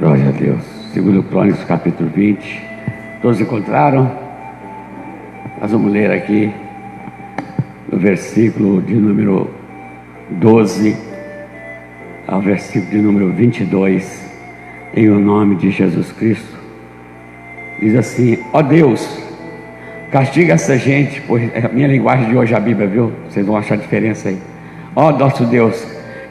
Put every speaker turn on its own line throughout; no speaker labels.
Glória a Deus. Segundo Crônicas, capítulo 20. Todos encontraram? Nós vamos ler aqui no versículo de número 12 ao versículo de número 22, em o nome de Jesus Cristo. Diz assim: ó Deus, castiga essa gente, pois é a minha linguagem de hoje a Bíblia, viu? Vocês vão achar diferença aí. Ó nosso Deus,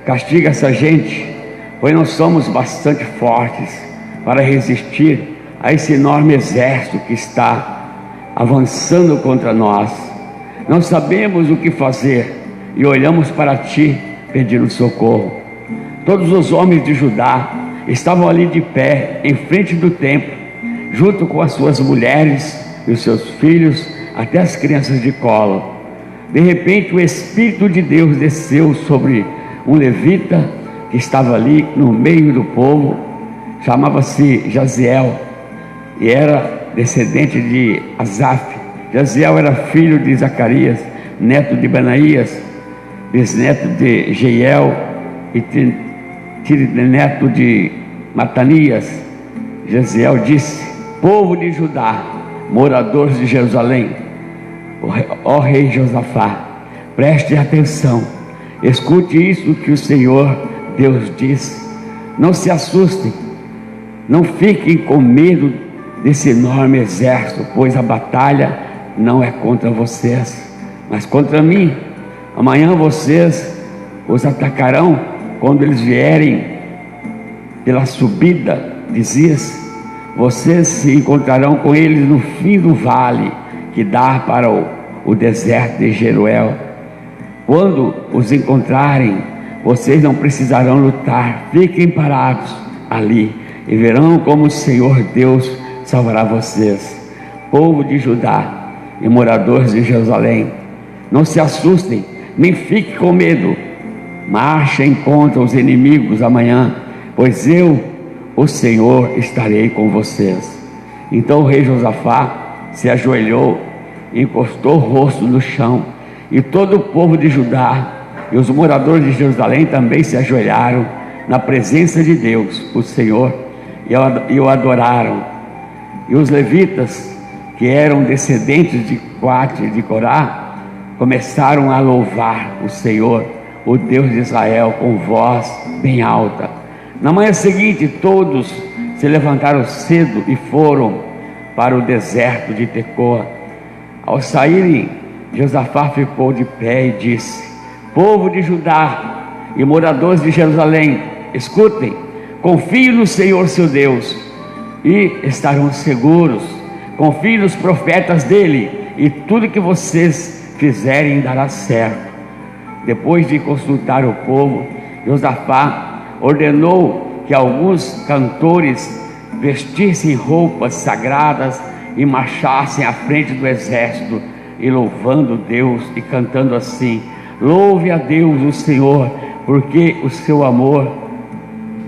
castiga essa gente, pois não somos bastante fortes para resistir a esse enorme exército que está avançando contra nós. Não sabemos o que fazer e olhamos para ti pedindo socorro. Todos os homens de Judá estavam ali de pé em frente do templo, junto com as suas mulheres e os seus filhos, até as crianças de colo. De repente o Espírito de Deus desceu sobre um levita que estava ali no meio do povo. Chamava-se Jaziel e era descendente de Asaf. Jaziel era filho de Zacarias, neto de Benaías, bisneto de Jeiel e neto de Matanias. Jaziel disse: povo de Judá, moradores de Jerusalém, ó rei Josafá, preste atenção, escute isso que o Senhor Deus diz. Não se assustem, não fiquem com medo desse enorme exército, pois a batalha não é contra vocês, mas contra mim. Amanhã vocês os atacarão quando eles vierem pela subida de Ziz. Vocês se encontrarão com eles no fim do vale que dá para o deserto de Jeruel. Quando os encontrarem, vocês não precisarão lutar. Fiquem parados ali e verão como o Senhor Deus salvará vocês. Povo de Judá e moradores de Jerusalém, não se assustem, nem fiquem com medo. Marchem contra os inimigos amanhã, pois eu, o Senhor, estarei com vocês. Então o rei Josafá se ajoelhou e encostou o rosto no chão, e todo o povo de Judá e os moradores de Jerusalém também se ajoelharam na presença de Deus, o Senhor, e o adoraram. E os levitas, que eram descendentes de Coate e de Corá, começaram a louvar o Senhor, o Deus de Israel, com voz bem alta. Na manhã seguinte, todos se levantaram cedo e foram para o deserto de Tecoa. Ao saírem, Josafá ficou de pé e disse: povo de Judá e moradores de Jerusalém, escutem, confiem no Senhor seu Deus e estarão seguros. Confiem nos profetas dele e tudo que vocês fizerem dará certo. Depois de consultar o povo, Josafá ordenou que alguns cantores vestissem roupas sagradas e marchassem à frente do exército, e louvando Deus e cantando assim: louve a Deus o Senhor, porque o seu amor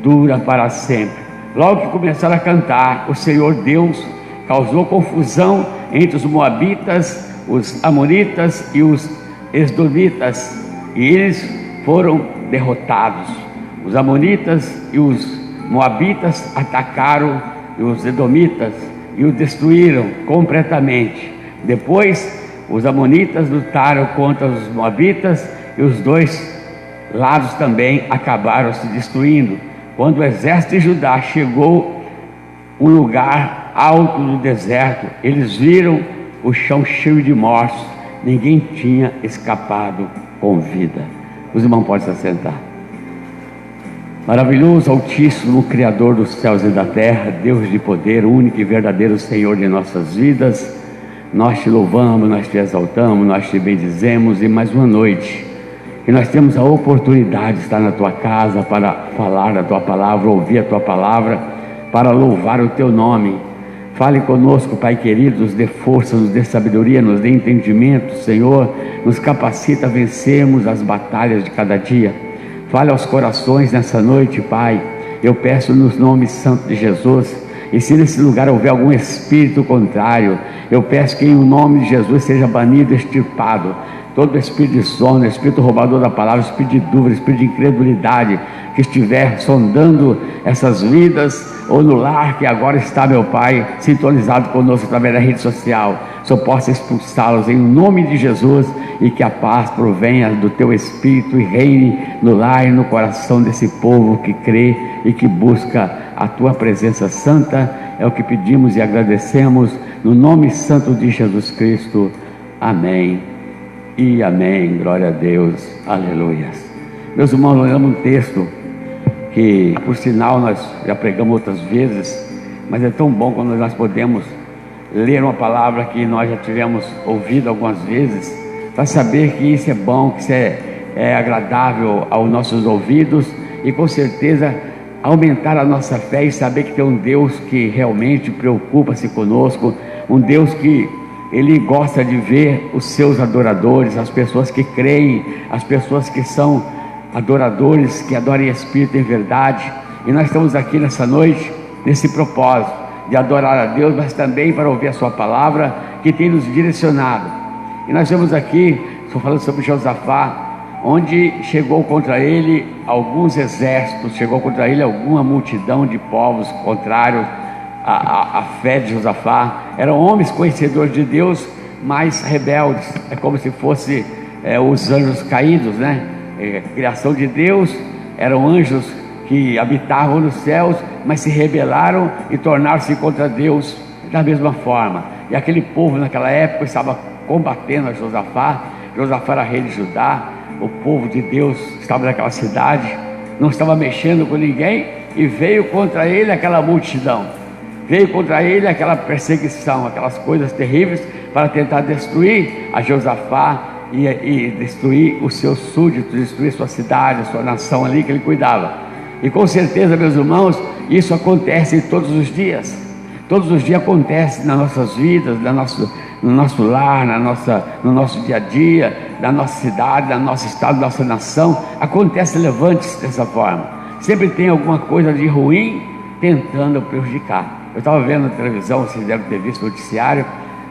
dura para sempre. Logo que começaram a cantar, o Senhor Deus causou confusão entre os moabitas, os amonitas e os esdomitas, e eles foram derrotados. Os amonitas e os moabitas atacaram os edomitas e os destruíram completamente. Depois os amonitas lutaram contra os moabitas e os dois lados também acabaram se destruindo. Quando o exército de Judá chegou a um lugar alto do deserto, eles viram o chão cheio de mortos. Ninguém tinha escapado com vida. Os irmãos podem se assentar. Maravilhoso, Altíssimo, Criador dos céus e da terra, Deus de poder, único e verdadeiro Senhor de nossas vidas, nós te louvamos, nós te exaltamos, nós te bendizemos. E mais uma noite que nós temos a oportunidade de estar na tua casa para falar a tua palavra, ouvir a tua palavra, para louvar o teu nome. Fale conosco, Pai querido, nos dê força, nos dê sabedoria, nos dê entendimento, Senhor, nos capacita a vencermos as batalhas de cada dia. Fale aos corações nessa noite, Pai. Eu peço nos nomes santos de Jesus. E se nesse lugar houver algum espírito contrário, eu peço que em nome de Jesus seja banido, extirpado. todo espírito de sono, espírito roubador da palavra, espírito de dúvida, espírito de incredulidade, que estiver sondando essas vidas, ou no lar que agora está, meu Pai, sintonizado conosco através da rede social, só possa expulsá-los em nome de Jesus, e que a paz provenha do Teu Espírito e reine no lar e no coração desse povo que crê e que busca a Tua presença santa. É o que pedimos e agradecemos no nome santo de Jesus Cristo. Amém e amém. Glória a Deus. Aleluia. Meus irmãos, nós lemos um texto que, por sinal, nós já pregamos outras vezes, mas é tão bom quando nós podemos ler uma palavra que nós já tivemos ouvido algumas vezes, para saber que isso é bom, que isso é agradável aos nossos ouvidos, e com certeza aumentar a nossa fé e saber que tem um Deus que realmente preocupa-se conosco, um Deus que Ele gosta de ver os seus adoradores, as pessoas que creem, as pessoas que são adoradores, que adoram em espírito e em verdade. E nós estamos aqui nessa noite, nesse propósito de adorar a Deus, mas também para ouvir a sua palavra, que tem nos direcionado. E nós estamos aqui, estou falando sobre Josafá, onde chegou contra ele alguns exércitos, chegou contra ele alguma multidão de povos contrários à fé de Josafá. Eram homens conhecedores de Deus, mas rebeldes. É como se fosse os anjos caídos, né? Criação de Deus, eram anjos que habitavam nos céus, mas se rebelaram e tornaram-se contra Deus da mesma forma. E aquele povo naquela época estava combatendo a Josafá. Josafá era rei de Judá. O povo de Deus estava naquela cidade, não estava mexendo com ninguém, e veio contra ele aquela multidão, veio contra ele aquela perseguição, aquelas coisas terríveis, para tentar destruir a Josafá e destruir os seus súditos, destruir sua cidade, sua nação ali que ele cuidava. E com certeza, meus irmãos, isso acontece todos os dias. Todos os dias acontece nas nossas vidas, no nosso lar, no nosso dia a dia, na nossa cidade, no nosso estado, na nossa nação. Acontece levantes dessa forma. Sempre tem alguma coisa de ruim tentando prejudicar. Eu estava vendo na televisão, vocês devem ter visto o noticiário,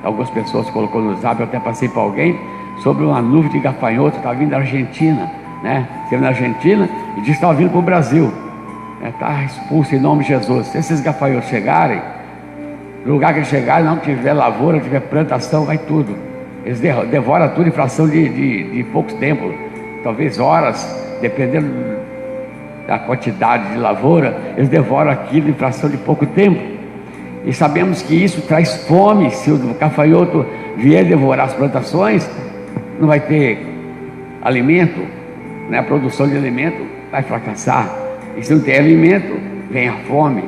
algumas pessoas colocou no zap, eu até passei para alguém, sobre uma nuvem de gafanhoto que estava vindo da Argentina, né? Esteve na Argentina e disse que estava vindo para o Brasil. Está expulso em nome de Jesus. Se esses gafanhotos chegarem, no lugar que eles chegarem, não tiver lavoura, não tiver plantação, vai tudo. Eles devoram tudo em fração de pouco tempo, talvez horas, dependendo da quantidade de lavoura, eles devoram aquilo em fração de pouco tempo. E sabemos que isso traz fome. Se o gafanhoto vier devorar as plantações, não vai ter alimento, né? A produção de alimento vai fracassar. E se não tem alimento, vem a fome.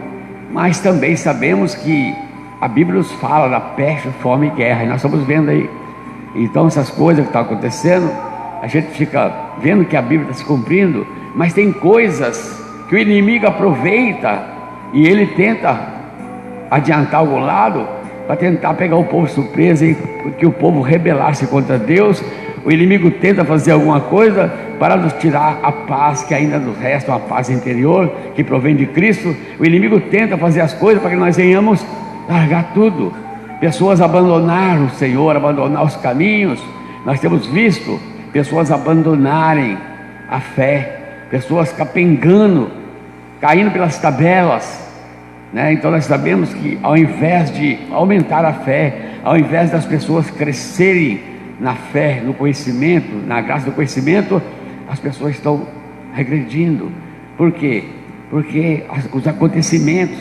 Mas também sabemos que a Bíblia nos fala da peste, fome e guerra, e nós estamos vendo aí. Então essas coisas que estão acontecendo, a gente fica vendo que a Bíblia está se cumprindo, mas tem coisas que o inimigo aproveita e ele tenta adiantar algum lado para tentar pegar o povo surpresa e que o povo rebelar-se contra Deus. O inimigo tenta fazer alguma coisa para nos tirar a paz que ainda nos resta, uma paz interior que provém de Cristo. O inimigo tenta fazer as coisas para que nós venhamos largar tudo. Pessoas abandonaram o Senhor, abandonar os caminhos. Nós temos visto pessoas abandonarem a fé, pessoas capengando, caindo pelas tabelas, né? Então nós sabemos que ao invés de aumentar a fé, ao invés das pessoas crescerem na fé, no conhecimento, na graça do conhecimento, as pessoas estão regredindo. Por quê? Porque os acontecimentos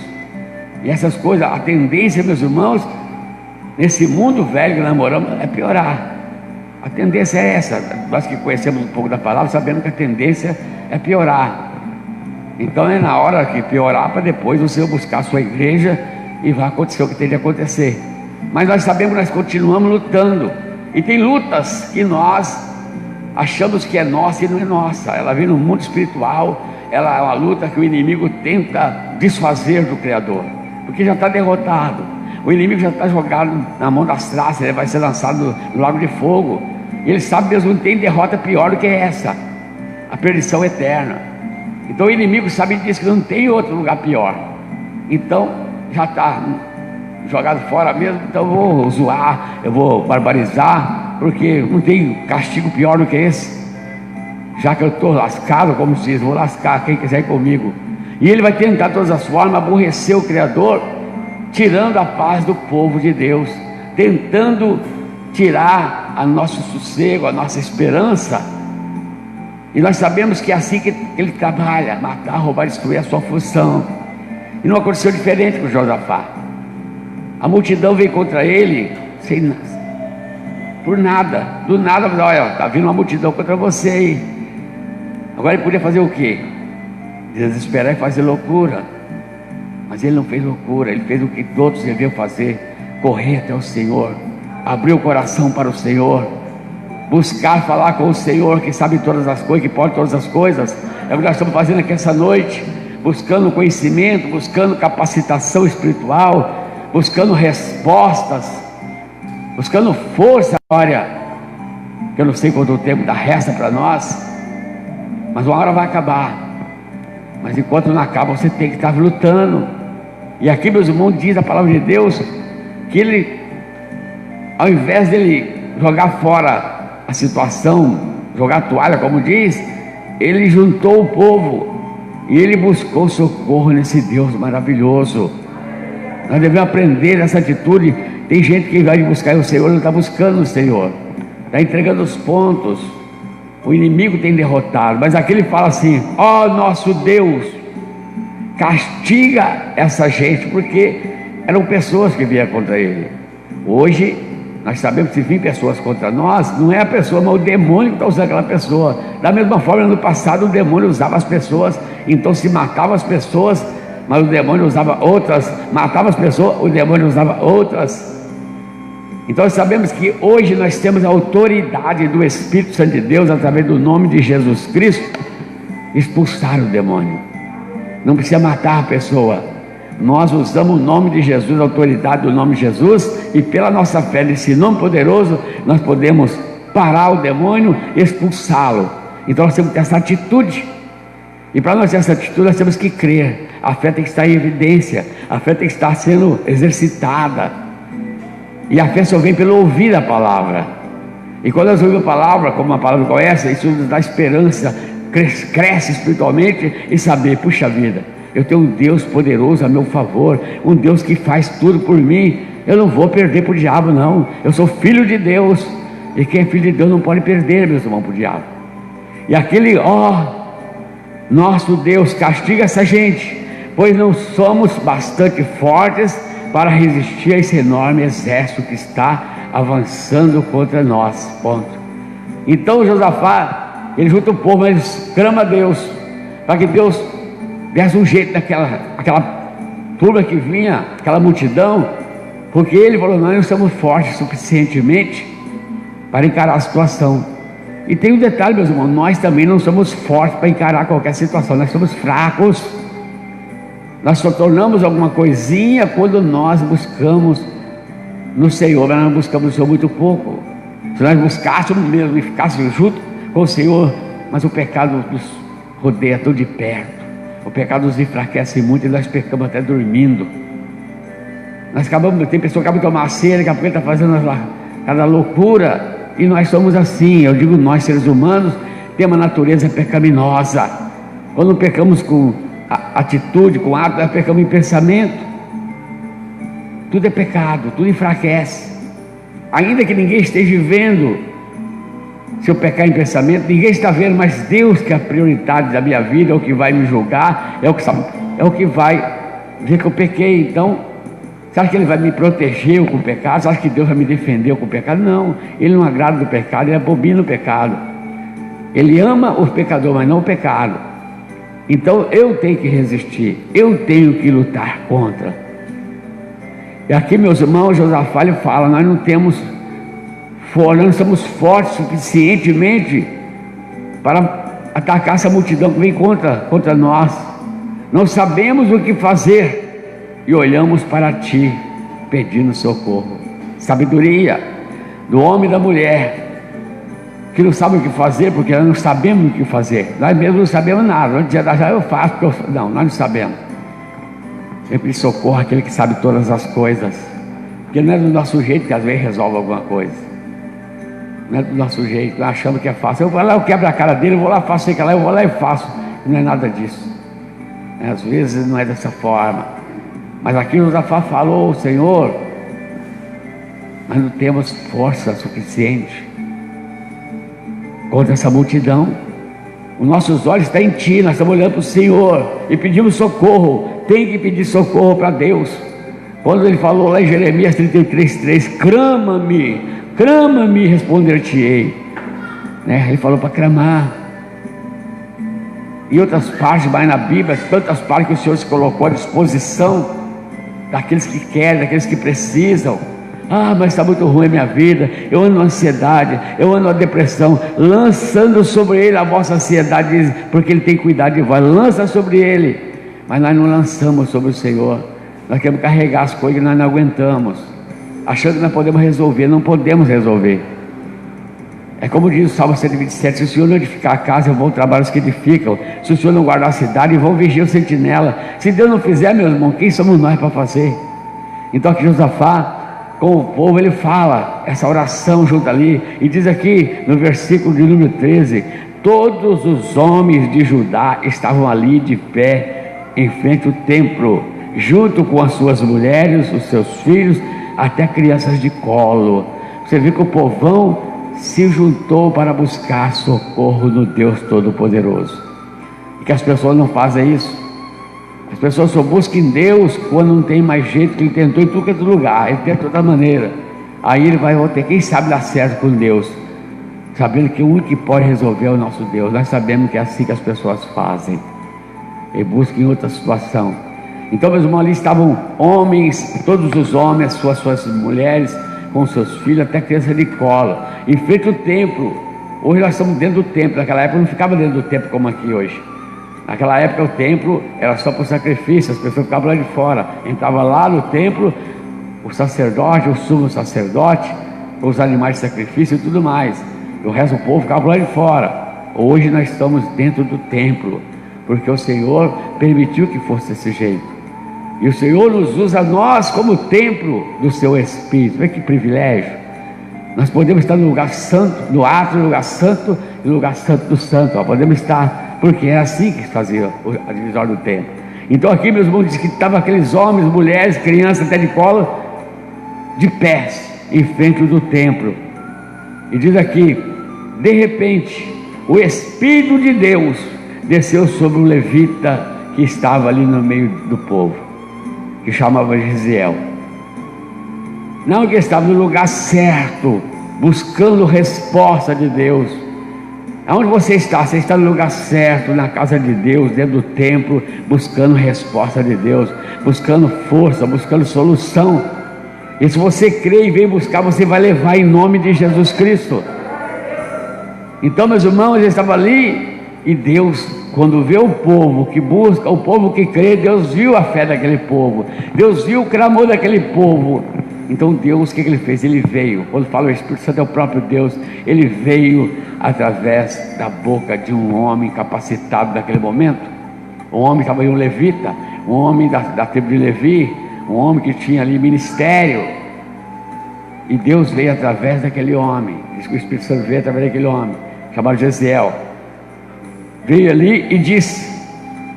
e essas coisas, a tendência, meus irmãos, nesse mundo velho que nós moramos, é piorar. A tendência é essa. Nós que conhecemos um pouco da palavra, sabemos que a tendência é piorar. Então é na hora que piorar, para depois o Senhor buscar a sua igreja e vai acontecer o que tem de acontecer. Mas nós sabemos que nós continuamos lutando, e tem lutas que nós achamos que é nossa e não é nossa. Ela vem no mundo espiritual, ela é uma luta que o inimigo tenta desfazer do Criador, porque já está derrotado. O inimigo já está jogado na mão das traças, ele vai ser lançado no lago de fogo, e ele sabe mesmo que tem derrota pior do que essa, a perdição eterna. Então o inimigo sabe disso, que não tem outro lugar pior. Então já está jogado fora mesmo. Então eu vou zoar, eu vou barbarizar, porque não tem castigo pior do que esse. Já que eu estou lascado, como se diz, vou lascar quem quiser ir comigo. E ele vai tentar de todas as formas aborrecer o Criador, tirando a paz do povo de Deus, tentando tirar o nosso sossego, a nossa esperança. E nós sabemos que é assim que ele trabalha: matar, roubar, destruir, a sua função. E não aconteceu diferente com Josafá. A multidão veio contra ele por nada, do nada. Olha, está vindo uma multidão contra você aí. Agora ele podia fazer o quê? Desesperar e fazer loucura. Mas ele não fez loucura, ele fez o que todos deviam fazer: correr até o Senhor, abrir o coração para o Senhor, buscar falar com o Senhor, que sabe todas as coisas, que pode todas as coisas. É o que nós estamos fazendo aqui essa noite, buscando conhecimento, buscando capacitação espiritual, buscando respostas, buscando força. Olha, que eu não sei quanto tempo dá resta para nós, mas uma hora vai acabar. Mas enquanto não acaba, você tem que estar lutando. E aqui, meus irmãos, diz a palavra de Deus que ele, ao invés dele jogar fora a situação, jogar a toalha, como diz, ele juntou o povo e ele buscou socorro nesse Deus maravilhoso. Nós devemos aprender essa atitude. Tem gente que vai buscar o Senhor, não está buscando o Senhor, está entregando os pontos. O inimigo tem derrotado, mas aqui ele fala assim: ó nosso Deus, castiga essa gente, porque eram pessoas que vinham contra ele. Hoje nós sabemos que se vir pessoas contra nós, não é a pessoa, mas o demônio que está usando aquela pessoa. Da mesma forma, no passado o demônio usava as pessoas, então se matava as pessoas, mas o demônio usava outras, matava as pessoas, o demônio usava outras. Então nós sabemos que hoje nós temos a autoridade do Espírito Santo de Deus, através do nome de Jesus Cristo, expulsar o demônio. Não precisa matar a pessoa. Nós usamos o nome de Jesus, a autoridade do nome de Jesus, e pela nossa fé nesse nome poderoso, nós podemos parar o demônio e expulsá-lo. Então nós temos que ter essa atitude. E para nós ter essa atitude, nós temos que crer. A fé tem que estar em evidência, a fé tem que estar sendo exercitada. E a fé só vem pelo ouvir a palavra. E quando nós ouvimos a palavra, como uma palavra como essa, isso nos dá esperança, cresce espiritualmente, e saber: puxa vida, eu tenho um Deus poderoso a meu favor, um Deus que faz tudo por mim. Eu não vou perder para o diabo, não. Eu sou filho de Deus, e quem é filho de Deus não pode perder, meus irmãos, para o diabo. E aquele: nosso Deus, castiga essa gente, pois não somos bastante fortes para resistir a esse enorme exército que está avançando contra nós. Ponto. Então Josafá, ele junta o povo, mas clama a Deus, para que Deus desse um jeito naquela turma que vinha, aquela multidão, porque ele falou: nós não somos fortes suficientemente para encarar a situação. E tem um detalhe, meus irmãos: nós também não somos fortes para encarar qualquer situação, nós somos fracos. Nós só tornamos alguma coisinha quando nós buscamos no Senhor, mas nós buscamos no Senhor muito pouco. Se nós buscássemos mesmo e ficássemos junto com o Senhor, mas o pecado nos rodeia tão de perto, o pecado nos enfraquece muito e nós pecamos até dormindo. Nós acabamos, tem pessoa que acaba de tomar cera, daqui a pouco está fazendo cada loucura, e nós somos assim. Eu digo, nós seres humanos temos uma natureza pecaminosa. Quando pecamos com atitude, com ato, nós pecamos em pensamento. Tudo é pecado, tudo enfraquece. Ainda que ninguém esteja vendo, se eu pecar em pensamento, ninguém está vendo, mas Deus, que é a prioridade da minha vida, é o que vai me julgar, é o que sabe, é o que vai ver que eu pequei. Então, você acha que Ele vai me proteger com o pecado? Você acha que Deus vai me defender com o pecado? Não, Ele não agrada do pecado, Ele abomina o pecado. Ele ama o pecador, mas não o pecado. Então eu tenho que resistir, eu tenho que lutar contra. E aqui, meus irmãos, Josafá ele fala: nós não somos fortes suficientemente para atacar essa multidão que vem contra nós. Não sabemos o que fazer e olhamos para ti pedindo socorro. Sabedoria do homem e da mulher que não sabem o que fazer, porque nós não sabemos o que fazer. Nós mesmos não sabemos nada. Não dizer, já eu faço, não, nós não sabemos. Sempre socorro aquele que sabe todas as coisas, porque não é do nosso jeito que às vezes resolve alguma coisa. não é do nosso jeito, nós achamos que é fácil. Eu vou lá, eu quebro a cara dele, eu vou lá, faço sei que lá, eu vou lá e faço. Não é nada disso. Às vezes não é dessa forma. Mas aqui o Josafá falou: Senhor, nós não temos força suficiente contra essa multidão. Os nossos olhos estão em Ti, nós estamos olhando para o Senhor e pedimos socorro. Tem que pedir socorro para Deus. Quando ele falou lá em Jeremias 33:3, clama-me, responder-te-ei, né? Ele falou para clamar. E outras partes mais na Bíblia, tantas partes que o Senhor se colocou à disposição daqueles que querem, daqueles que precisam. Ah, mas está muito ruim a minha vida, eu ando na ansiedade, eu ando na depressão. Lançando sobre Ele a vossa ansiedade, porque Ele tem cuidado de vós. Lança sobre Ele. Mas nós não lançamos sobre o Senhor. Nós queremos carregar as coisas que nós não aguentamos, achando que nós podemos resolver. Não podemos resolver. É como diz o Salmo 127: se o Senhor não edificar a casa, vão trabalhar os que edificam. Se o Senhor não guardar a cidade, vão vigiar o sentinela. Se Deus não fizer, meu irmão, quem somos nós para fazer? Então aqui Josafá, com o povo, ele fala essa oração junto ali, e diz aqui no versículo de número 13: todos os homens de Judá estavam ali de pé em frente ao templo, junto com as suas mulheres, os seus filhos, até crianças de colo. Você vê que o povão se juntou para buscar socorro no Deus Todo-Poderoso. E que as pessoas não fazem isso. As pessoas só buscam em Deus quando não tem mais jeito, que Ele tentou em tudo que é lugar, Ele tenta de toda maneira. Aí ele vai ter, quem sabe, dar certo com Deus, sabendo que o único que pode resolver é o nosso Deus. Nós sabemos que é assim que as pessoas fazem, e buscam em outra situação. Então, meus irmãos, ali estavam homens, todos os homens, suas mulheres, com seus filhos, até criança de colo, em frente ao templo. Hoje nós estamos dentro do templo. Naquela época não ficava dentro do templo como aqui hoje. Naquela época o templo era só para o sacrifício, as pessoas ficavam lá de fora. Entrava lá no templo o sacerdote, o sumo sacerdote, os animais de sacrifício e tudo mais. E o resto do povo ficava lá de fora. Hoje nós estamos dentro do templo, porque o Senhor permitiu que fosse desse jeito. E o Senhor nos usa nós como templo do seu Espírito. Olha que privilégio. Nós podemos estar no lugar santo, no átrio do lugar santo, e no lugar santo do santo. Nós podemos estar, porque é assim que se fazia a divisão do templo. Então aqui, meus irmãos, diz que estavam aqueles homens, mulheres, crianças até de colo, de pés, em frente do templo. E diz aqui: de repente, o Espírito de Deus desceu sobre o levita que estava ali no meio do povo, que chamava Gisiel. Não que estava no lugar certo, buscando resposta de Deus. Aonde você está? Você está no lugar certo, na casa de Deus, dentro do templo, buscando resposta de Deus, buscando força, buscando solução. E se você crê e vem buscar, você vai levar em nome de Jesus Cristo. Então, meus irmãos, eles estavam ali, e Deus, quando vê o povo que busca, o povo que crê, Deus viu a fé daquele povo, Deus viu o clamor daquele povo. Então Deus, o que Ele fez? Ele veio. Quando fala o Espírito Santo, é o próprio Deus. Ele veio através da boca de um homem capacitado naquele momento. Um homem estava aí, um levita, um homem da tribo de Levi, um homem que tinha ali ministério. E Deus veio através daquele homem. Diz que o Espírito Santo veio através daquele homem, chamado Gisiel. Veio ali e disse: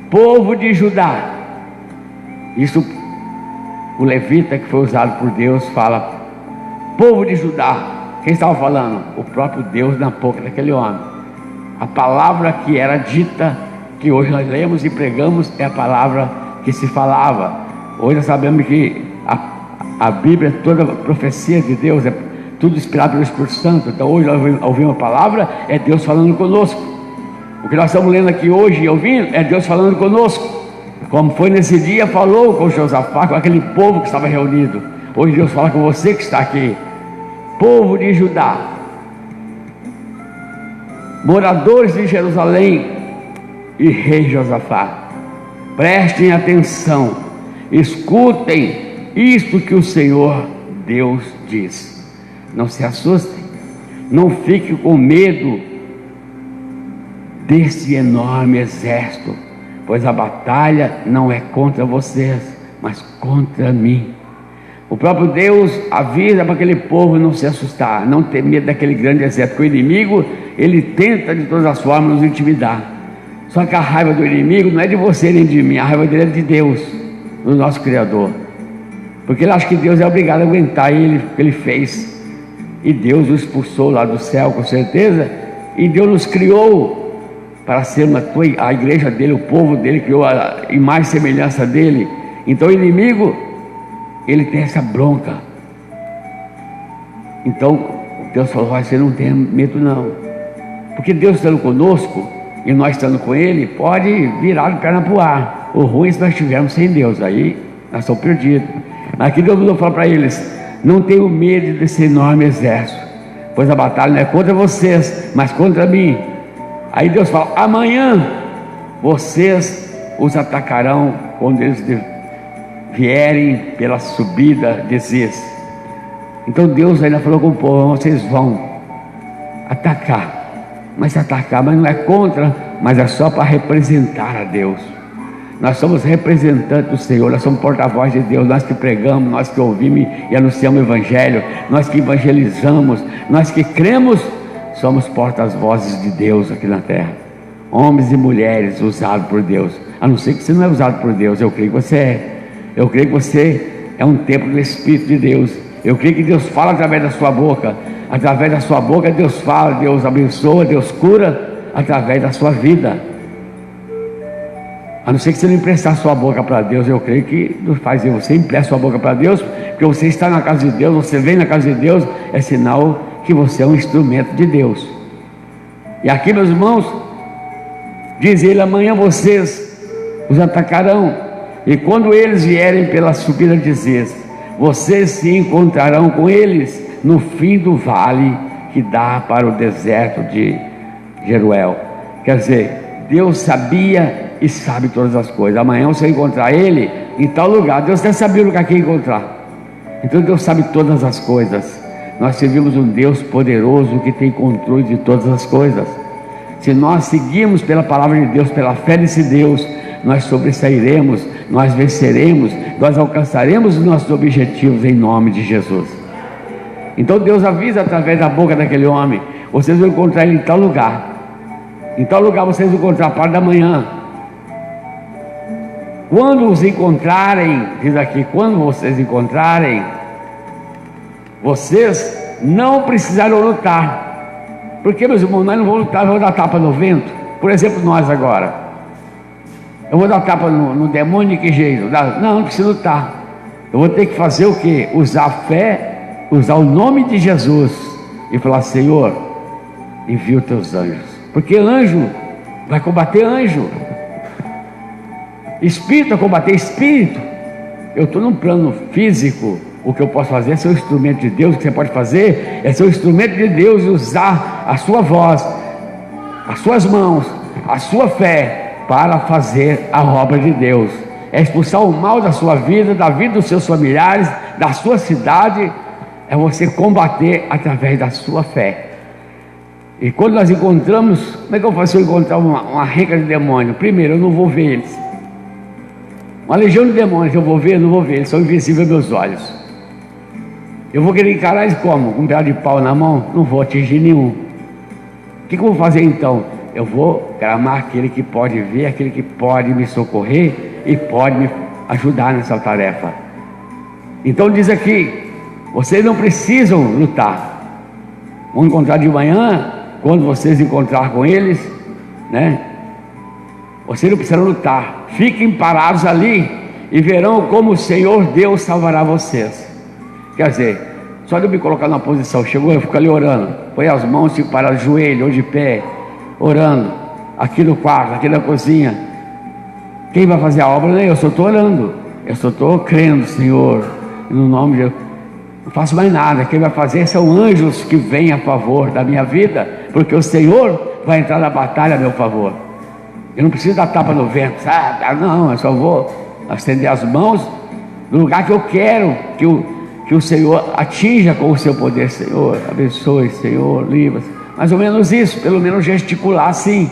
povo de Judá. Isso, o levita que foi usado por Deus fala: povo de Judá. Quem estava falando? O próprio Deus na boca daquele homem. A palavra que era dita, que hoje nós lemos e pregamos, é a palavra que se falava. Hoje nós sabemos que a Bíblia é toda profecia de Deus, é tudo inspirado pelo Espírito Santo. Então hoje nós ouvimos a palavra, é Deus falando conosco. O que nós estamos lendo aqui hoje e ouvindo é Deus falando conosco. Como foi nesse dia, falou com Josafá, com aquele povo que estava reunido. Hoje Deus fala com você que está aqui. Povo de Judá, moradores de Jerusalém e rei Josafá, prestem atenção, escutem isto que o Senhor Deus diz. Não se assustem, não fiquem com medo desse enorme exército, pois a batalha não é contra vocês, mas contra mim. O próprio Deus avisa para aquele povo não se assustar, não ter medo daquele grande exército, porque o inimigo, ele tenta de todas as formas nos intimidar. Só que a raiva do inimigo não é de você nem de mim, a raiva dele é de Deus, do nosso Criador. Porque ele acha que Deus é obrigado a aguentar ele, o que ele fez. E Deus o expulsou lá do céu, com certeza. E Deus nos criou para ser a igreja dele, o povo dele, criou a imagem e semelhança dele. Então o inimigo, ele tem essa bronca. Então Deus falou: você não tem medo não, porque Deus estando conosco e nós estando com ele, pode virar de perna para o ar. O ruim é se nós estivermos sem Deus, aí nós estamos perdidos. Mas aqui Deus mandou falar para eles: não tenham medo desse enorme exército, pois a batalha não é contra vocês, mas contra mim. Aí Deus fala: amanhã vocês os atacarão quando eles vierem pela subida de Ziz. Então Deus ainda falou com o povo: vocês vão atacar, mas não é contra, mas é só para representar a Deus. Nós somos representantes do Senhor, nós somos porta-voz de Deus, nós que pregamos, nós que ouvimos e anunciamos o Evangelho, nós que evangelizamos, nós que cremos, somos porta-vozes de Deus aqui na terra. Homens e mulheres usados por Deus. A não ser que você não é usado por Deus, eu creio que você é. Eu creio que você é um templo do Espírito de Deus. Eu creio que Deus fala através da sua boca. Através da sua boca Deus fala, Deus abençoa, Deus cura através da sua vida. A não ser que você não emprestar sua boca para Deus, eu creio que Deus faz isso. Você empresta sua boca para Deus, porque você está na casa de Deus, você vem na casa de Deus, é sinal que você é um instrumento de Deus. E aqui, meus irmãos, diz ele: amanhã vocês os atacarão, e quando eles vierem pela subida de Ziz, vocês se encontrarão com eles no fim do vale que dá para o deserto de Jeruel. Quer dizer, Deus sabia e sabe todas as coisas. Amanhã você vai encontrar ele em tal lugar. Deus até sabia o lugar que ia encontrar. Então Deus sabe todas as coisas. Nós servimos um Deus poderoso que tem controle de todas as coisas. Se nós seguirmos pela palavra de Deus, pela fé nesse Deus, nós sobressairemos, nós venceremos, nós alcançaremos os nossos objetivos em nome de Jesus. Então Deus avisa através da boca daquele homem: vocês vão encontrar ele em tal lugar. Em tal lugar vocês vão encontrar a parte da manhã. Quando os encontrarem, diz aqui, quando vocês encontrarem, vocês não precisarão lutar. Porque, meus irmãos, nós não vamos lutar, vamos dar tapa no vento. Por exemplo, nós agora, eu vou dar tapa no demônio de que jeito? Não precisa lutar. Eu vou ter que fazer o quê? Usar a fé, usar o nome de Jesus e falar: Senhor, envia os teus anjos. Porque anjo vai combater anjo, espírito vai combater espírito. Eu estou num plano físico. O que eu posso fazer é ser o instrumento de Deus. O que você pode fazer é ser o instrumento de Deus e usar a sua voz, as suas mãos, a sua fé para fazer a obra de Deus. É expulsar o mal da sua vida, da vida dos seus familiares, da sua cidade. É você combater através da sua fé. E quando nós encontramos, como é que eu faço se eu encontrar uma renca de demônio? Primeiro, eu não vou ver eles. Uma legião de demônios que eu vou ver, não vou ver, eles são invisíveis aos meus olhos. Eu vou querer encarar eles como? Com um pedaço de pau na mão? Não vou atingir nenhum. O que eu vou fazer então? Eu vou clamar aquele que pode ver, aquele que pode me socorrer e pode me ajudar nessa tarefa. Então diz aqui: vocês não precisam lutar. Vão encontrar de manhã, quando vocês encontrar com eles, né? Vocês não precisam lutar. Fiquem parados ali e verão como o Senhor Deus salvará vocês. Quer dizer, só de eu me colocar numa posição, chegou, eu fico ali orando, põe as mãos, fico parado, joelho ou de pé, orando, aqui no quarto, aqui na cozinha. Quem vai fazer a obra? Eu só estou orando, eu só estou crendo, Senhor, no nome de Deus. Não faço mais nada. Quem vai fazer são anjos que vêm a favor da minha vida, porque o Senhor vai entrar na batalha a meu favor. Eu não preciso dar tapa no vento, sabe? Não, eu só vou estender as mãos no lugar que eu quero que o Senhor atinja com o seu poder. Senhor, abençoe, Senhor, livra. Mais ou menos isso, pelo menos gesticular assim.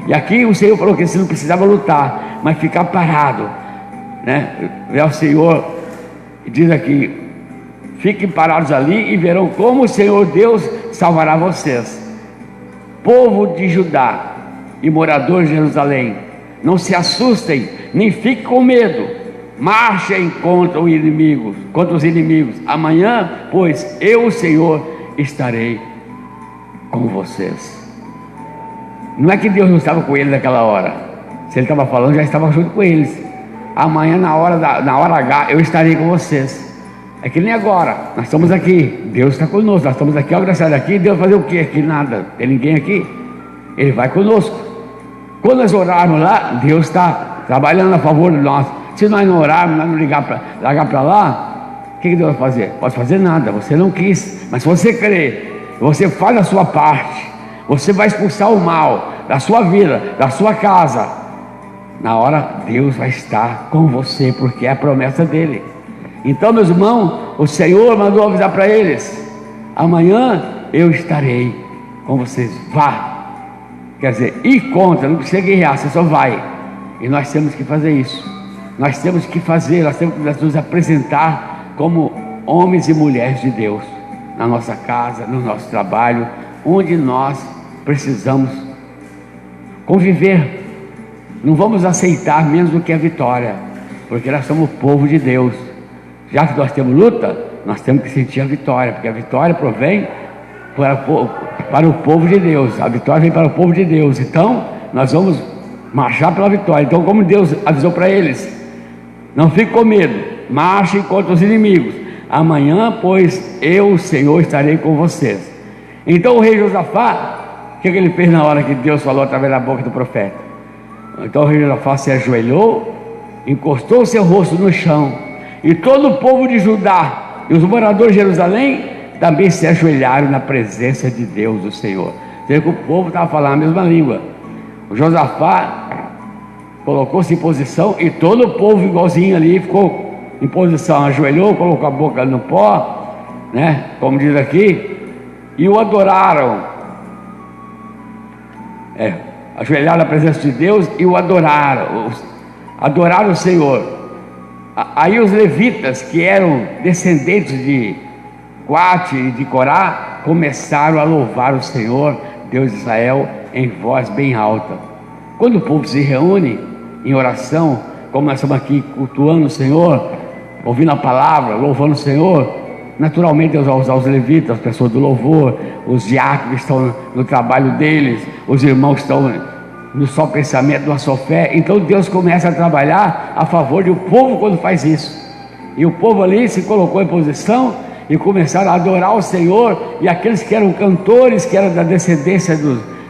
E aqui o Senhor falou que você não precisava lutar, mas ficar parado, né? Ver o Senhor, diz aqui: Fiquem parados ali e verão como o Senhor Deus salvará vocês. Povo de Judá e moradores de Jerusalém, não se assustem, nem fiquem com medo. Marchem contra os inimigos. Amanhã, pois, eu, o Senhor, estarei com vocês. Não é que Deus não estava com eles naquela hora. Se Ele estava falando, já estava junto com eles. Amanhã, na hora H, eu estarei com vocês. É que nem agora, nós estamos aqui, Deus está conosco, nós estamos aqui, agora sair daqui, Deus fazer o que aqui? Nada, tem ninguém aqui, Ele vai conosco. Quando nós orarmos lá, Deus está trabalhando a favor de nós. Se nós não orarmos, nós não largar para lá, o que Deus vai fazer? Pode fazer nada, você não quis, mas se você crer, você faz a sua parte, você vai expulsar o mal da sua vida, da sua casa. Na hora, Deus vai estar com você, porque é a promessa dele. Então, meus irmãos, o Senhor mandou avisar para eles: amanhã eu estarei com vocês. Vá. Quer dizer, ir contra, não precisa guerrear, você só vai. E nós temos que fazer isso. Nós temos que nos apresentar como homens e mulheres de Deus, na nossa casa, no nosso trabalho, onde nós precisamos conviver. Não vamos aceitar menos do que a vitória, porque nós somos o povo de Deus. Já que nós temos luta, nós temos que sentir a vitória, porque a vitória provém para o povo de Deus. A vitória vem para o povo de Deus. Então, nós vamos marchar pela vitória. Então, como Deus avisou para eles, não fiquem com medo, marchem contra os inimigos. Amanhã, pois, eu, o Senhor, estarei com vocês. Então, o rei Josafá, o que ele fez na hora que Deus falou através da boca do profeta? Então, o rei Josafá se ajoelhou, encostou o seu rosto no chão, e todo o povo de Judá e os moradores de Jerusalém também se ajoelharam na presença de Deus, o Senhor. Você vê que o povo estava falando a mesma língua. O Josafá colocou-se em posição e todo o povo igualzinho ali ficou em posição, ajoelhou, colocou a boca no pó, né? Como diz aqui, e o adoraram. Ajoelharam na presença de Deus e o adoraram. Adoraram o Senhor. Aí os levitas, que eram descendentes de Coate e de Corá, começaram a louvar o Senhor, Deus de Israel, em voz bem alta. Quando o povo se reúne em oração, como nós estamos aqui cultuando o Senhor, ouvindo a palavra, louvando o Senhor, naturalmente Deus vai usar os levitas, as pessoas do louvor, os diáconos que estão no trabalho deles, os irmãos que estão no só pensamento, na só fé. Então Deus começa a trabalhar a favor do povo quando faz isso. E o povo ali se colocou em posição e começaram a adorar o Senhor. E aqueles que eram cantores, que eram da descendência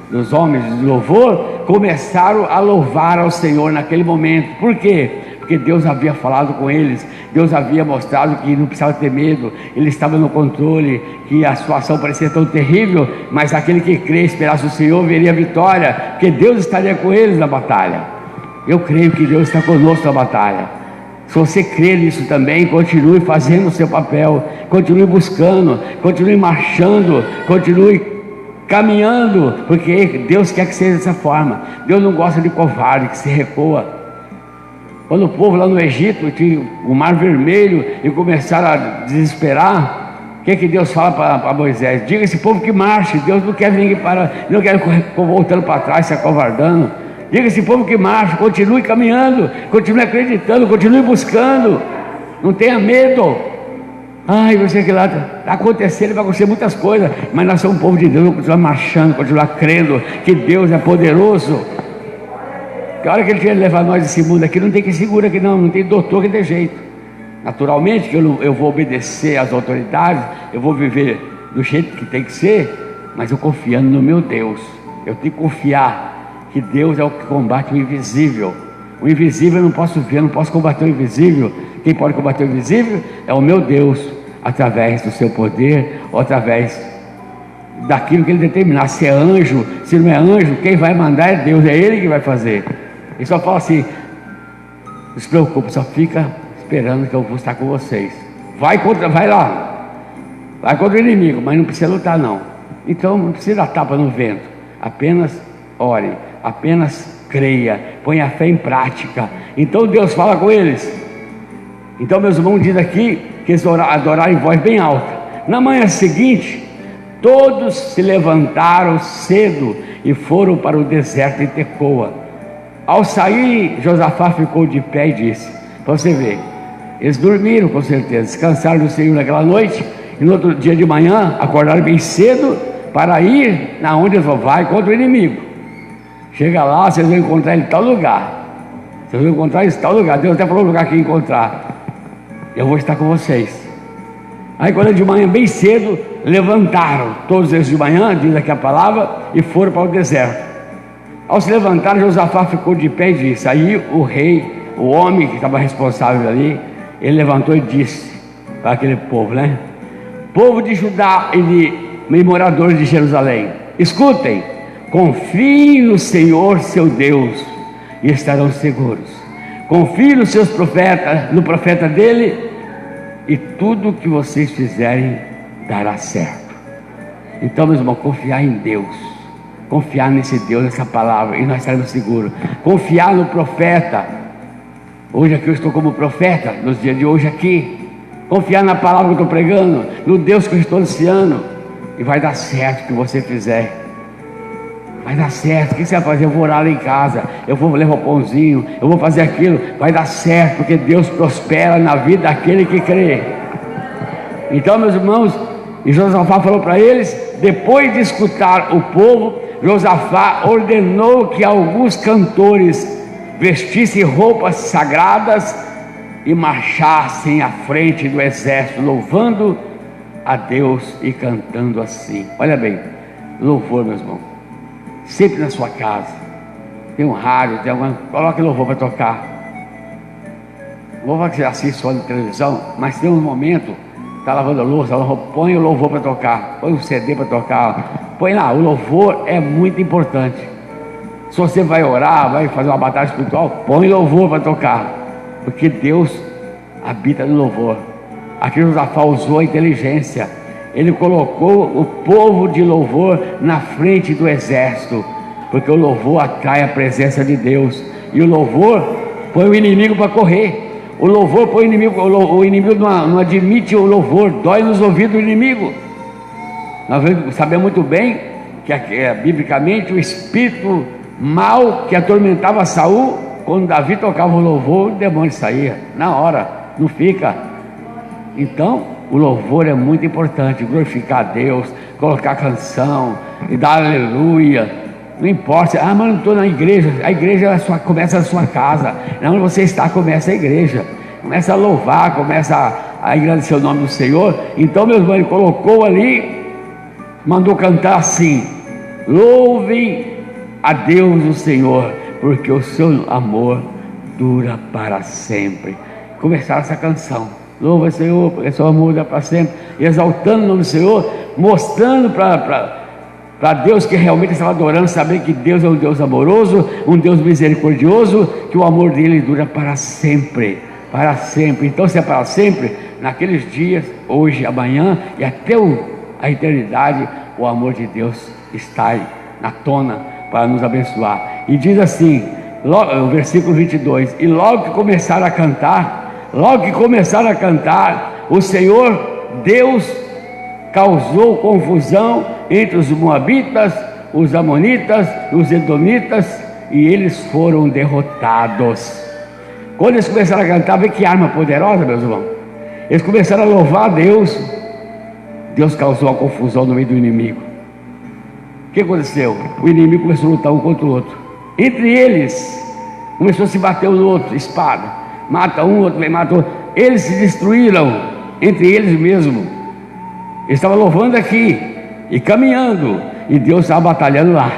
dos homens de louvor, começaram a louvar ao Senhor naquele momento. Por quê? Porque Deus havia falado com eles, Deus havia mostrado que não precisava ter medo, Ele estava no controle, que a situação parecia tão terrível, mas aquele que crê, esperasse o Senhor, veria a vitória, porque Deus estaria com eles na batalha. Eu creio que Deus está conosco na batalha. Se você crê nisso também, continue fazendo o seu papel, continue buscando, continue marchando, continue caminhando, porque Deus quer que seja dessa forma. Deus não gosta de covarde que se recua. Quando o povo lá no Egito tinha o mar vermelho e começaram a desesperar, o que Deus fala para Moisés? Diga a esse povo que marche. Deus não quer ninguém não quer voltando para trás, se acovardando. Diga a esse povo que marche, continue caminhando, continue acreditando, continue buscando, não tenha medo. Ai, você que lá está acontecendo, vai acontecer muitas coisas, mas nós somos um povo de Deus, vamos continuar marchando, continuar crendo que Deus é poderoso. Que a hora que Ele quer levar nós desse mundo aqui, não tem que segura aqui não tem doutor que dê jeito. Naturalmente que eu vou obedecer às autoridades, eu vou viver do jeito que tem que ser, mas eu confiando no meu Deus. Eu tenho que confiar que Deus é o que combate o invisível. O invisível eu não posso ver, eu não posso combater o invisível. Quem pode combater o invisível é o meu Deus, através do seu poder, ou através daquilo que Ele determinar. Se é anjo, se não é anjo, quem vai mandar é Deus, é Ele que vai fazer. Ele só fala assim: não se preocupe, só fica esperando que eu vou estar com vocês. Vai lá, vai contra o inimigo, mas não precisa lutar não. Então não precisa dar tapa no vento, apenas ore, apenas creia, ponha a fé em prática. Então Deus fala com eles: Então, meus irmãos, diz aqui que eles adoraram em voz bem alta. Na manhã seguinte, todos se levantaram cedo e foram para o deserto de Tecoa. Ao sair, Josafá ficou de pé e disse, para você ver, eles dormiram com certeza, descansaram do Senhor naquela noite, e no outro dia de manhã, acordaram bem cedo, para ir na onde eles vão, vai contra o inimigo. Chega lá, vocês vão encontrar ele em tal lugar, vocês vão encontrar ele em tal lugar, Deus até falou o lugar que encontrar, eu vou estar com vocês. Aí quando de manhã bem cedo, levantaram, todos eles de manhã, diz aqui a palavra, e foram para o deserto. Ao se levantar, Josafá ficou de pé e disse, aí o rei, o homem que estava responsável ali, ele levantou e disse para aquele povo, né? Povo de Judá e moradores de Jerusalém, escutem, confiem no Senhor seu Deus e estarão seguros. Confiem nos seus profetas, no profeta dele, e tudo que vocês fizerem dará certo. Então, meus irmãos, confiar em Deus, confiar nesse Deus, nessa palavra, e nós estaremos seguros. Confiar no profeta. Hoje aqui eu estou como profeta, nos dias de hoje aqui. Confiar na palavra que eu estou pregando, no Deus que eu estou anunciando, e vai dar certo o que você fizer. Vai dar certo. O que você vai fazer? Eu vou orar lá em casa, eu vou levar o pãozinho, eu vou fazer aquilo. Vai dar certo, porque Deus prospera na vida daquele que crê. Então, meus irmãos, e Josafá falou para eles, depois de escutar o povo, Josafá ordenou que alguns cantores vestissem roupas sagradas e marchassem à frente do exército, louvando a Deus e cantando assim. Olha bem, louvor, meus irmãos, sempre na sua casa, tem um rádio, tem alguma, coloque louvor para tocar. Louvor que você assiste só na televisão, mas tem um momento, está lavando a louça, põe o louvor para tocar, põe o CD para tocar, põe lá, o louvor é muito importante. Se você vai orar, vai fazer uma batalha espiritual, põe louvor para tocar, porque Deus habita no louvor. Aqui Josafá usou a inteligência, ele colocou o povo de louvor na frente do exército, porque o louvor atrai a presença de Deus, e o louvor põe o inimigo para correr. O louvor põe o inimigo não admite o louvor, dói nos ouvidos do inimigo. Nós sabemos muito bem que biblicamente o espírito mal que atormentava Saul, quando Davi tocava o louvor, o demônio saía na hora, não fica. Então o louvor é muito importante, glorificar a Deus, colocar canção e dar aleluia. Não importa, mas não estou na igreja. A igreja começa na sua casa. Onde você está, começa a igreja. Começa a louvar, começa a agradecer o nome do Senhor. Então, meus irmãos, ele colocou ali, mandou cantar assim: louvem a Deus o Senhor, porque o seu amor dura para sempre. Começaram essa canção: louva o Senhor, porque o seu amor dura para sempre, exaltando o nome do Senhor, mostrando para Deus que realmente estava adorando, saber que Deus é um Deus amoroso, um Deus misericordioso, que o amor dele dura para sempre, para sempre. Então, se é para sempre, naqueles dias, hoje, amanhã e até a eternidade, o amor de Deus está aí na tona para nos abençoar. E diz assim, o versículo 22, e logo que começaram a cantar, o Senhor Deus causou confusão entre os moabitas, os amonitas, os edomitas, e eles foram derrotados. Quando eles começaram a cantar, vê que arma poderosa, meus irmãos. Eles começaram a louvar a Deus. Deus causou a confusão no meio do inimigo. O que aconteceu? O inimigo começou a lutar um contra o outro. Entre eles, começou a se bater um no outro, espada. Mata um, outro vem, mata outro. Eles se destruíram entre eles mesmos. Eles estavam louvando aqui e caminhando, e Deus estava batalhando lá.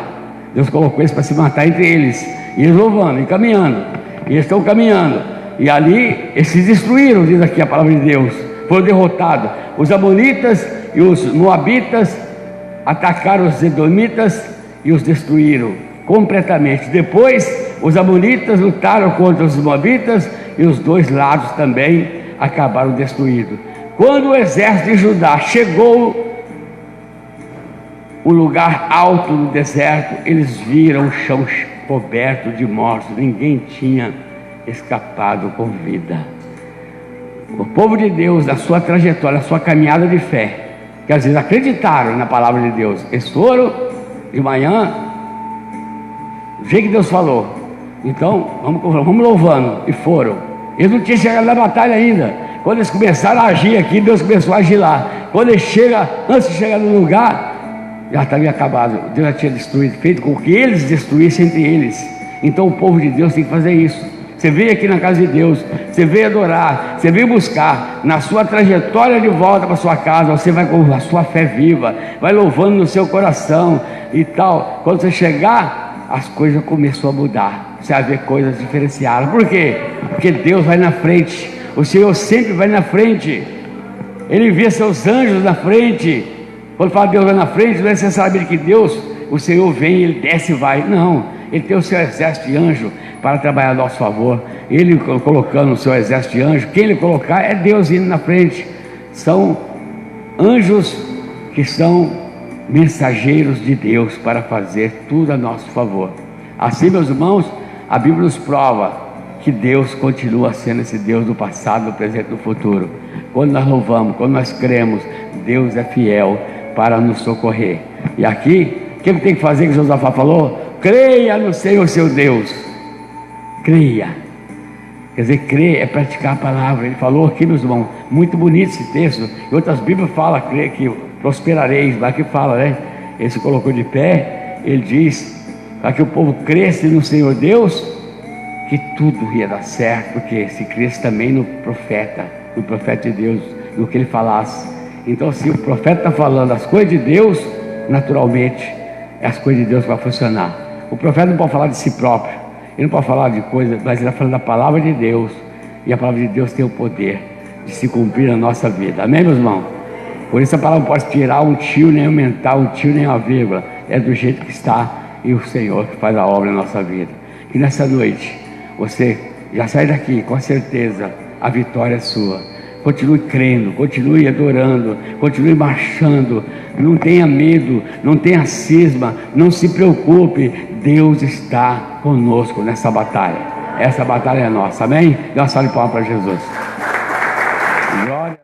Deus colocou eles para se matar entre eles, e eles louvando e caminhando, e eles estão caminhando, e ali eles se destruíram, diz aqui a palavra de Deus, foram derrotados. Os amonitas e os moabitas atacaram os edomitas e os destruíram completamente. Depois os amonitas lutaram contra os moabitas, e os dois lados também acabaram destruídos. Quando o exército de Judá chegou o lugar alto do deserto, eles viram o chão coberto de mortos. Ninguém tinha escapado com vida. O povo de Deus, na sua trajetória, na sua caminhada de fé, que às vezes acreditaram na palavra de Deus, eles foram de manhã, do jeito que Deus falou. Então, vamos louvando. E foram. Eles não tinham chegado na batalha ainda. Quando eles começaram a agir aqui, Deus começou a agir lá. Quando ele chega, antes de chegar no lugar, já estava acabado. Deus já tinha destruído, feito com que eles destruíssem entre eles. Então o povo de Deus tem que fazer isso. Você veio aqui na casa de Deus, você veio adorar, você veio buscar. Na sua trajetória de volta para sua casa, você vai com a sua fé viva, vai louvando no seu coração e tal. Quando você chegar, as coisas começam a mudar. Você vai ver coisas diferenciadas. Por quê? Porque Deus vai na frente. O Senhor sempre vai na frente. Ele vê seus anjos na frente. Quando fala Deus vai na frente, não é você saber que Deus, o Senhor vem, Ele desce e vai. Não, Ele tem o seu exército de anjo para trabalhar a nosso favor. Ele colocando o seu exército de anjo, quem Ele colocar é Deus indo na frente. São anjos que são mensageiros de Deus para fazer tudo a nosso favor. Assim, meus irmãos, a Bíblia nos prova que Deus continua sendo esse Deus do passado, do presente e do futuro. Quando nós louvamos, quando nós cremos, Deus é fiel para nos socorrer. E aqui, o que tem que fazer, que Josafá falou? Creia no Senhor seu Deus. Creia. Quer dizer, crer é praticar a palavra. Ele falou aqui, meus irmãos, muito bonito esse texto. Em outras Bíblias fala, creia que prosperareis, mas aqui fala, né? Ele se colocou de pé, ele diz, para que o povo cresça no Senhor Deus, que tudo ia dar certo, porque se cresce também no profeta de Deus, no que ele falasse. Então, se o profeta está falando as coisas de Deus, naturalmente, é as coisas de Deus que vão funcionar. O profeta não pode falar de si próprio, ele não pode falar de coisas, mas ele está falando da palavra de Deus, e a palavra de Deus tem o poder de se cumprir na nossa vida. Amém, meus irmãos? Por isso a palavra não pode tirar um tio, nem aumentar um tio, nem uma vírgula. É do jeito que está, e o Senhor que faz a obra na nossa vida. E nessa noite, você já sai daqui, com certeza, a vitória é sua. Continue crendo, continue adorando, continue marchando. Não tenha medo, não tenha cisma, não se preocupe. Deus está conosco nessa batalha. Essa batalha é nossa, amém? Dá uma salva de palmas para Jesus. Glória.